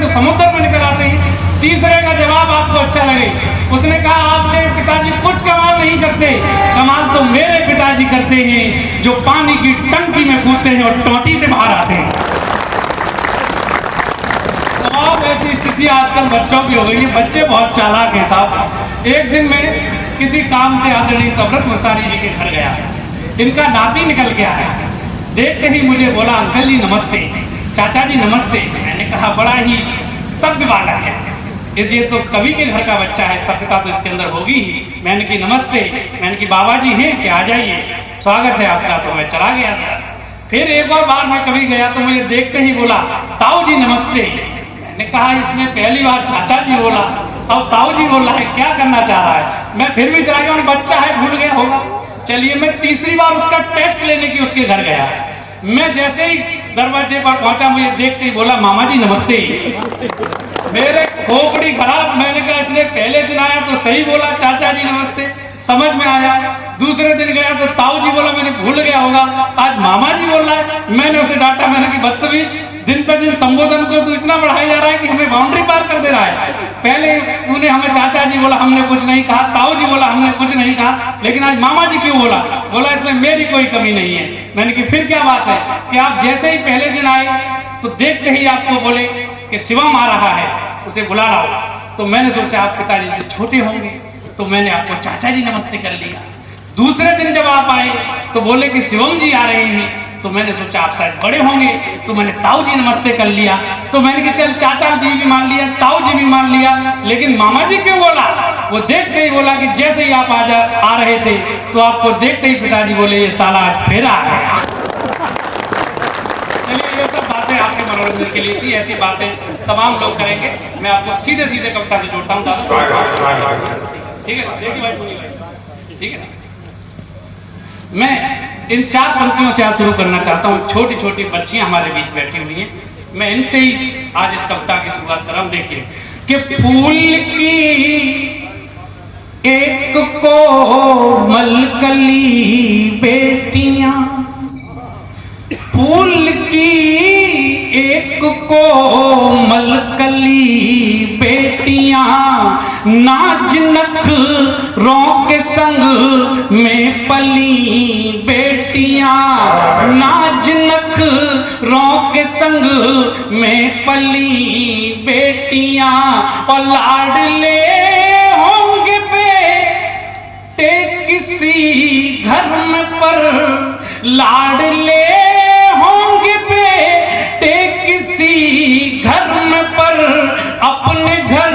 तो समुद्र में निकल आते हैं। तीसरे का जवाब आपको अच्छा लगे, उसने कहा आपके पिताजी कुछ कमाल नहीं करते, कमाल तो मेरे पिताजी करते हैं जो पानी की टंकी में कूदते हैं और टोटी से बाहर आते हैं। अब ऐसी स्थिति आजकल बच्चों की हो गई है, बच्चे बहुत चालाक हैं साहब। एक दिन मैं किसी काम से आदरणीय सम्राट मुरारी जी के घर गया, इनका नाती निकल गया है। देखते ही मुझे बोला अंकल जी नमस्ते, चाचा जी नमस्ते। मैंने कहा बड़ा ही सभ्य बालक है, इसलिए तो कवि के घर का बच्चा है, सभ्यता तो इसके अंदर होगी ही। मैंने की नमस्ते, मैंने की बाबा जी हैं कि आ जाइए, स्वागत है आपका। तो मैं चला गया। फिर एक और बार मैं कभी गया तो मुझे देखते ही बोला ताऊ जी नमस्ते। मैंने कहा इसने पहली बार चाचा जी बोला, अब ताऊ जी बोल रहा है, क्या करना चाह रहा है। मैं फिर भी चला गया, बच्चा है भूल गया होगा। चलिए मैं तीसरी बार उसका टेस्ट लेने की उसके घर गया। मैं जैसे ही दरवाजे पर पहुंचा, मुझे देखते ही बोला मामा जी नमस्ते। मेरे खोपड़ी खराब, मैंने कहा इसने पहले दिन आया तो सही बोला चाचा जी नमस्ते, समझ में आया। दूसरे दिन गया तो ताऊ जी बोला, मैंने भूल गया होगा, आज मामा जी बोल रहा है। मैंने उसे डांटा, मैंने की बदतमीज, दिन पे दिन संबोधन को तो इतना बढ़ाया जा रहा है कि हमें बाउंड्री पार कर दे रहा है। पहले तूने हमें चाचा जी बोला, हमने कुछ नहीं कहा, ताऊ जी बोला, हमने कुछ नहीं कहा, लेकिन आज मामा जी क्यों बोला? बोला इसमें मेरी कोई कमी नहीं है। मैंने की फिर क्या बात है कि आप जैसे ही पहले दिन आए तो देखते ही आपको बोले कि शिवम आ रहा है, उसे बुला लाओ। तो मैंने सोचा आप पिताजी से छोटे होंगे, तो मैंने आपको चाचा जी नमस्ते कर लिया। दूसरे दिन जब आप आए तो बोले कि शिवम जी आ रहे हैं, तो मैंने सोचा आप शायद बड़े होंगे, तो मैंने ताऊ जी नमस्ते कर लिया। तो मैंने कि चल चाचा जी भी मान लिया, ताऊ जी भी मान लिया, लेकिन मामा जी क्यों बोला? वो देखते ही बोला कि जैसे ही आप आ रहे थे तो आपको देखते ही पिताजी बोले ये साला आज फिर आ गया। चलिए ये सब बातें आपके मनोरंजन के लिए थी, ऐसी बातें तमाम लोग करेंगे। मैं आपको सीधे सीधे कविता से जोड़ता हूँ, ठीक है? देखिए भाई, ठीक है ना? मैं इन 4 पंक्तियों से आज शुरू करना चाहता हूँ। छोटी छोटी बच्चियां हमारे बीच बैठी हुई हैं, मैं इनसे ही आज इस कविता की शुरुआत कर रहा हूँ। देखिए कि फूल की एक कोमल कली बेटियां, फूल की एक कोमल कली बेटियां, नाज नखरों के संग में पली बेटियां, नाज नखरों के संग में पली बेटियां, और लाडले होंगे बेटे किसी घर में पर, लाडले होंगे बेटे किसी घर में पर, अपने घर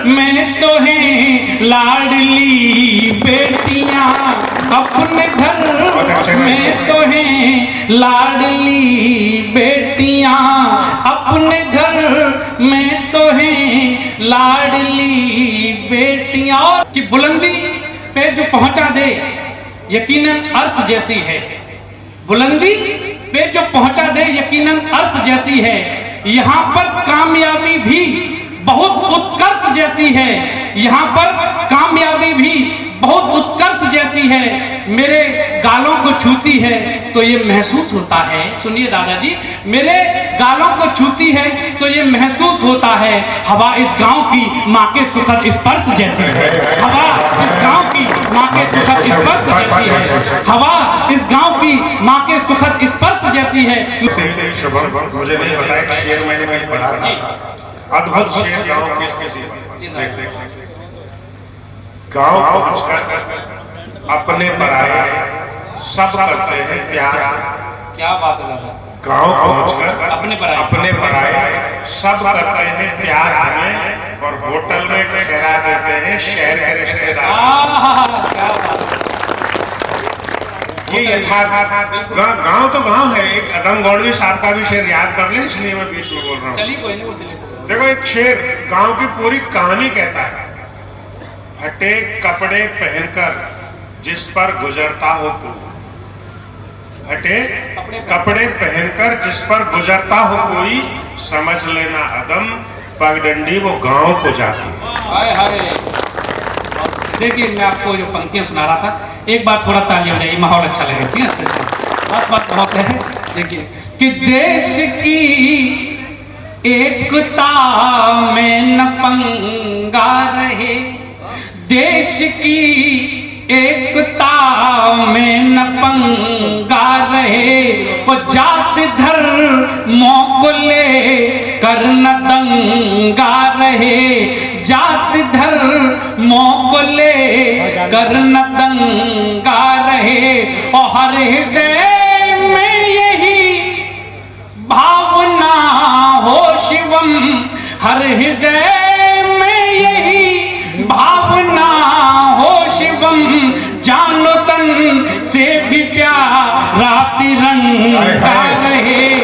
में तो हैं लाडली बेटियां, अपने घर में तो हैं लाडली बेटियां, अपने घर में तो हैं लाडली बेटियां। की बुलंदी पे जो पहुंचा दे यकीनन अर्श जैसी है, बुलंदी पे जो पहुंचा दे यकीनन अर्श जैसी है, यहाँ पर कामयाबी भी बहुत उत्कर्ष जैसी है, यहाँ पर कामयाबी भी बहुत उत्कर्ष जैसी है, मेरे गालों को छूती है तो ये महसूस होता है। सुनिए दादाजी, मेरे गालों को छूती है तो ये महसूस होता है, हवा इस गांव की माँ के सुखद स्पर्श जैसी है, हवा इस गांव की माँ के सुखद स्पर्श जैसी है, हवा इस गांव की माँ के सुखद स्पर्श जैसी है। मुझे नहीं पता है, शेर मैंने कहीं पढ़ा था, अद्भुत शेर गांव के गांव पहुंचकर अपने पराये सब करते हैं प्यार। क्या बात है दादा? गांव पहुंचकर अपने पराये सब करते हैं प्यार हमें, और होटल में ठहरा देते हैं शहर के रिश्तेदार। ये यथार्थ गांव तो गांव है। एक अदम गौड़वी साहब का भी शेर याद कर ले, इसलिए मैं बीच में बोल रहा हूँ। चलिए कोई नहीं, देखो एक शेर गांव की पूरी कहानी कहता है, फटे कपड़े पहनकर जिस पर गुजरता हो कोई, फटे कपड़े पहनकर जिस पर गुजरता हो कोई, समझ लेना अदम पगडंडी वो गांव को जाती। हाय हाय, देखिए मैं आपको जो पंक्तियां सुना रहा था, एक बार थोड़ा ताली हो जाएगी, माहौल अच्छा लगे, ठीक है? बात बहुत है। देखिए कि देश की एकता में न पंगा रहे, देश की एकता में न पंगा रहे, वो जात धर्मों को ले कर न दंगा रहे, जात धर्मों को ले कर न दंगा रहे, और हर हृदय में यही भावना हो शिवम, हर हृदय में यही भावना हो शिवम, जानो तन से भी प्यारा तिरंगा रहे।